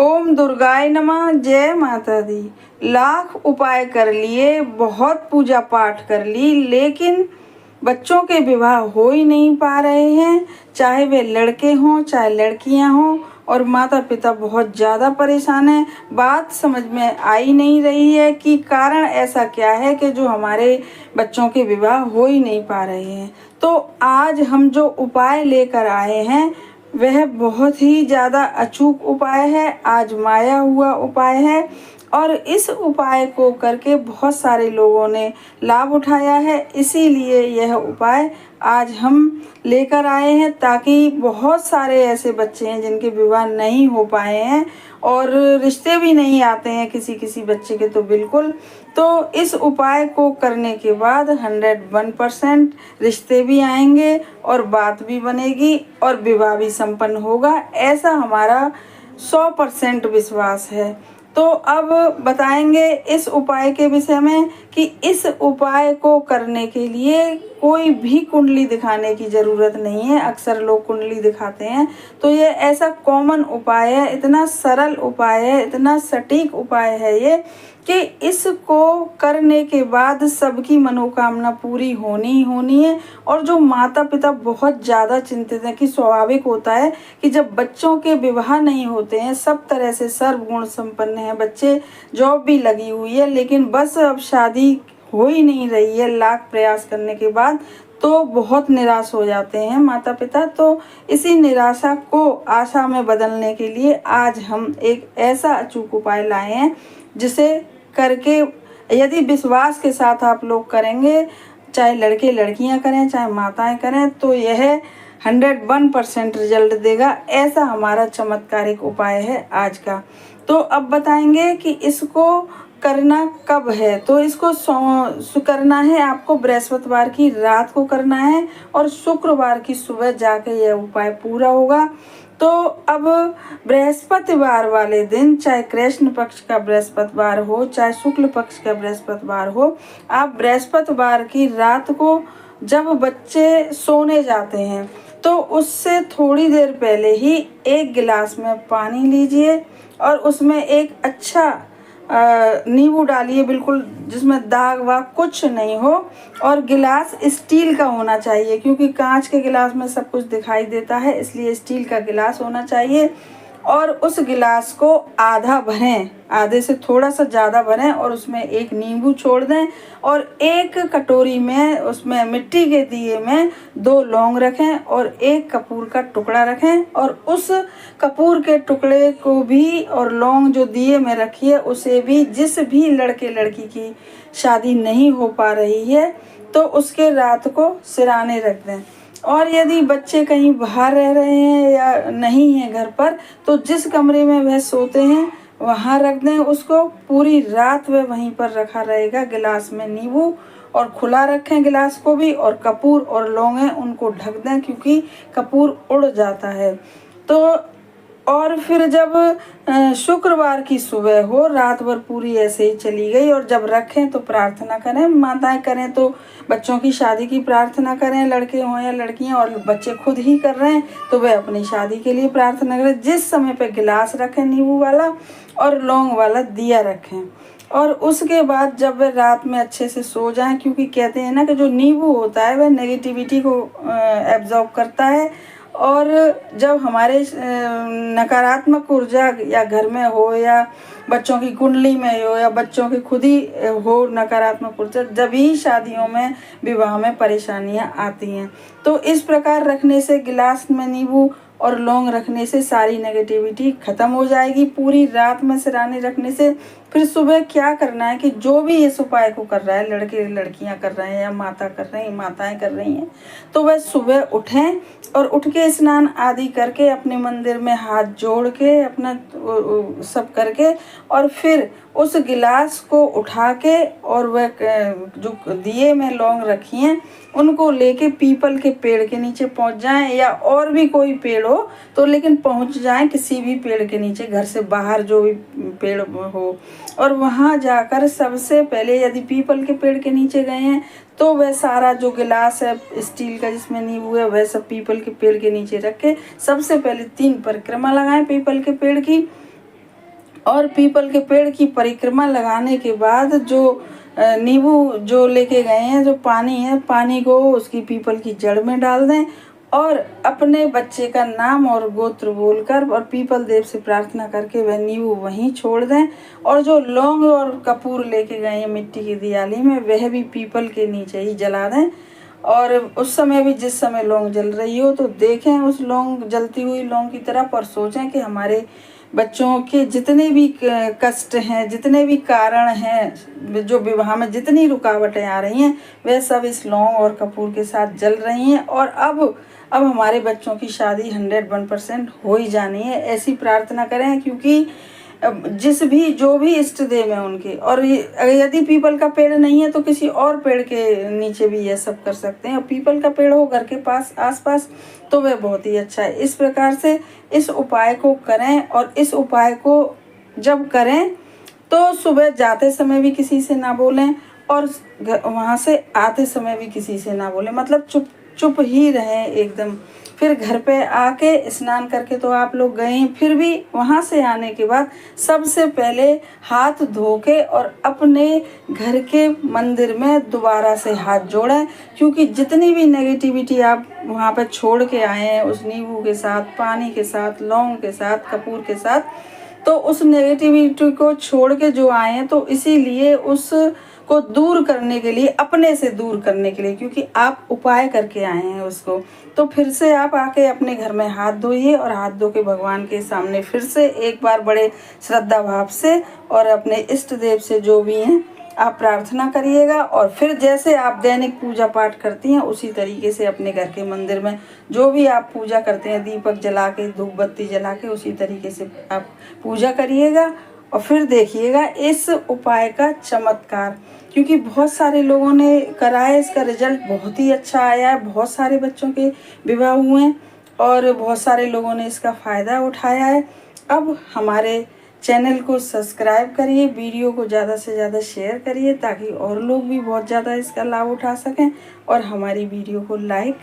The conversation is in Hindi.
ओम दुर्गाय नमः। जय माता दी। लाख उपाय कर लिए, बहुत पूजा पाठ कर ली, लेकिन बच्चों के विवाह हो ही नहीं पा रहे हैं, चाहे वे लड़के हों चाहे लड़कियां हों, और माता पिता बहुत ज़्यादा परेशान हैं। बात समझ में आ ही नहीं रही है कि कारण ऐसा क्या है कि जो हमारे बच्चों के विवाह हो ही नहीं पा रहे हैं। तो आज हम जो उपाय लेकर आए हैं वह बहुत ही ज़्यादा अचूक उपाय है, आजमाया हुआ उपाय है, और इस उपाय को करके बहुत सारे लोगों ने लाभ उठाया है। इसीलिए यह उपाय आज हम लेकर आए हैं, ताकि बहुत सारे ऐसे बच्चे हैं जिनके विवाह नहीं हो पाए हैं और रिश्ते भी नहीं आते हैं किसी किसी बच्चे के, तो बिल्कुल। तो इस उपाय को करने के बाद 101% रिश्ते भी आएंगे और बात भी बनेगी और विवाह भी संपन्न होगा, ऐसा हमारा 100% विश्वास है। तो अब बताएंगे इस उपाय के विषय में कि इस उपाय को करने के लिए कोई भी कुंडली दिखाने की ज़रूरत नहीं है। अक्सर लोग कुंडली दिखाते हैं, तो ये ऐसा कॉमन उपाय है, इतना सरल उपाय है, इतना सटीक उपाय है ये कि इसको करने के बाद सबकी मनोकामना पूरी होनी ही होनी है। और जो माता पिता बहुत ज़्यादा चिंतित हैं, कि स्वाभाविक होता है कि जब बच्चों के विवाह नहीं होते हैं, सब तरह से सर्वगुण संपन्न हैं बच्चे, जॉब भी लगी हुई है, लेकिन बस अब शादी हो ही नहीं रही है लाख प्रयास करने के बाद, तो बहुत निराश हो जाते हैं माता पिता। तो इसी निराशा को आशा में बदलने के लिए आज हम एक ऐसा अचूक उपाय लाए हैं जिसे करके यदि विश्वास के साथ आप लोग करेंगे, चाहे लड़के लड़कियां करें चाहे माताएं करें, तो यह 101% रिजल्ट देगा। ऐसा हमारा चमत्कारिक उपाय है आज का। तो अब बताएंगे कि इसको करना कब है। तो इसको करना है आपको बृहस्पतिवार की रात को करना है और शुक्रवार की सुबह जाके यह उपाय पूरा होगा। तो अब बृहस्पतिवार वाले दिन, चाहे कृष्ण पक्ष का बृहस्पतिवार हो चाहे शुक्ल पक्ष का बृहस्पतिवार हो, आप बृहस्पतिवार की रात को जब बच्चे सोने जाते हैं तो उससे थोड़ी देर पहले ही एक गिलास में पानी लीजिए और उसमें एक अच्छा नींबू डालिए, बिल्कुल जिसमें दाग वाग कुछ नहीं हो, और गिलास स्टील का होना चाहिए, क्योंकि कांच के गिलास में सब कुछ दिखाई देता है, इसलिए स्टील का गिलास होना चाहिए। और उस गिलास को आधा भरें, आधे से थोड़ा सा ज़्यादा भरें, और उसमें एक नींबू छोड़ दें, और एक कटोरी में उसमें मिट्टी के दिए में 2 लौंग रखें और एक कपूर का टुकड़ा रखें, और उस कपूर के टुकड़े को भी और लौंग जो दिए में रखी है उसे भी, जिस भी लड़के लड़की की शादी नहीं हो पा रही है तो उसके रात को सिराने रख दें। और यदि बच्चे कहीं बाहर रह रहे हैं या नहीं हैं घर पर, तो जिस कमरे में वह सोते हैं वहाँ रख दें उसको, पूरी रात वह वहीं पर रखा रहेगा गिलास में नींबू, और खुला रखें गिलास को भी, और कपूर और लौंगे उनको ढक दें, क्योंकि कपूर उड़ जाता है। तो और फिर जब शुक्रवार की सुबह हो, रात भर पूरी ऐसे ही चली गई, और जब रखें तो प्रार्थना करें, माताएं करें तो बच्चों की शादी की प्रार्थना करें, लड़के हों या लड़कियां, और बच्चे खुद ही कर रहे हैं तो वे अपनी शादी के लिए प्रार्थना करें। जिस समय पे गिलास रखें नींबू वाला और लौंग वाला दिया रखें, और उसके बाद जब वे रात में अच्छे से सो जाएं, क्योंकि कहते हैं ना कि जो नींबू होता है वह नेगेटिविटी को एब्जॉर्ब करता है, और जब हमारे नकारात्मक ऊर्जा या घर में हो या बच्चों की कुंडली में हो या बच्चों की खुद ही हो नकारात्मक ऊर्जा, जब ही शादियों में विवाह में परेशानियां आती हैं। तो इस प्रकार रखने से, गिलास में नींबू और लौंग रखने से सारी नेगेटिविटी ख़त्म हो जाएगी। पूरी रात में सिराने रखने से फिर सुबह क्या करना है कि जो भी इस उपाय को कर रहा है, लड़के लड़कियां कर रहे हैं या माताएं कर रही हैं, तो वह सुबह उठें और उठ के स्नान आदि करके अपने मंदिर में हाथ जोड़ के अपना सब करके, और फिर उस गिलास को उठा के और वह जो दिए में लौंग रखी हैं उनको लेके पीपल के पेड़ के नीचे पहुंच जाएं, या और भी कोई पेड़ हो तो लेकिन पहुंच जाएं किसी भी पेड़ के नीचे, घर से बाहर जो भी पेड़ हो, और वहां जाकर सबसे पहले, यदि पीपल के पेड़ के नीचे गए हैं तो वह सारा जो गिलास है स्टील का जिसमें नींबू है वह सब पीपल के पेड़ के नीचे रख के सबसे पहले 3 परिक्रमा लगाएं पीपल के पेड़ की, और पीपल के पेड़ की परिक्रमा लगाने के बाद जो नींबू जो लेके गए हैं, जो पानी है, पानी को उसकी पीपल की जड़ में डाल दें और अपने बच्चे का नाम और गोत्र बोलकर और पीपल देव से प्रार्थना करके वह नींबू वहीं छोड़ दें। और जो लौंग और कपूर लेके गए हैं मिट्टी की दियाली में, वह भी पीपल के नीचे ही जला दें। और उस समय भी जिस समय लौंग जल रही हो तो देखें उस लौंग, जलती हुई लौंग की तरफ, और सोचें कि हमारे बच्चों के जितने भी कष्ट हैं, जितने भी कारण हैं, जो विवाह में जितनी रुकावटें आ रही हैं, वह सब इस लौंग और कपूर के साथ जल रही हैं। और अब हमारे बच्चों की शादी 101% हो ही जानी है, ऐसी प्रार्थना करें। क्योंकि जो भी इष्ट देव है उनके, और यदि पीपल का पेड़ नहीं है तो किसी और पेड़ के नीचे भी यह सब कर सकते हैं। और पीपल का पेड़ हो घर के पास आसपास तो वह बहुत ही अच्छा है। इस प्रकार से इस उपाय को करें, और इस उपाय को जब करें तो सुबह जाते समय भी किसी से ना बोलें और वहाँ से आते समय भी किसी से ना बोलें, मतलब चुप चुप ही रहें एकदम। फिर घर पे आके स्नान करके तो आप लोग गए, फिर भी वहाँ से आने के बाद सबसे पहले हाथ धो के और अपने घर के मंदिर में दोबारा से हाथ जोड़ें। क्योंकि जितनी भी नेगेटिविटी आप वहाँ पे छोड़ के आए हैं उस नींबू के साथ, पानी के साथ, लौंग के साथ, कपूर के साथ, तो उस नेगेटिविटी को छोड़ के जो आए हैं, तो इसीलिए उस को दूर करने के लिए, अपने से दूर करने के लिए, क्योंकि आप उपाय करके आए हैं उसको, तो फिर से आप आके अपने घर में हाथ धोइए और हाथ धो के भगवान के सामने फिर से एक बार बड़े श्रद्धा भाव से और अपने इष्ट देव से जो भी हैं आप प्रार्थना करिएगा। और फिर जैसे आप दैनिक पूजा पाठ करती हैं उसी तरीके से अपने घर के मंदिर में जो भी आप पूजा करते हैं, दीपक जला के, धूप बत्ती जला के, उसी तरीके से आप पूजा करिएगा। और फिर देखिएगा इस उपाय का चमत्कार, क्योंकि बहुत सारे लोगों ने करा है, इसका रिजल्ट बहुत ही अच्छा आया है। बहुत सारे बच्चों के विवाह हुए हैं और बहुत सारे लोगों ने इसका फ़ायदा उठाया है। अब हमारे चैनल को सब्सक्राइब करिए, वीडियो को ज़्यादा से ज़्यादा शेयर करिए ताकि और लोग भी बहुत ज़्यादा इसका लाभ उठा सकें, और हमारी वीडियो को लाइक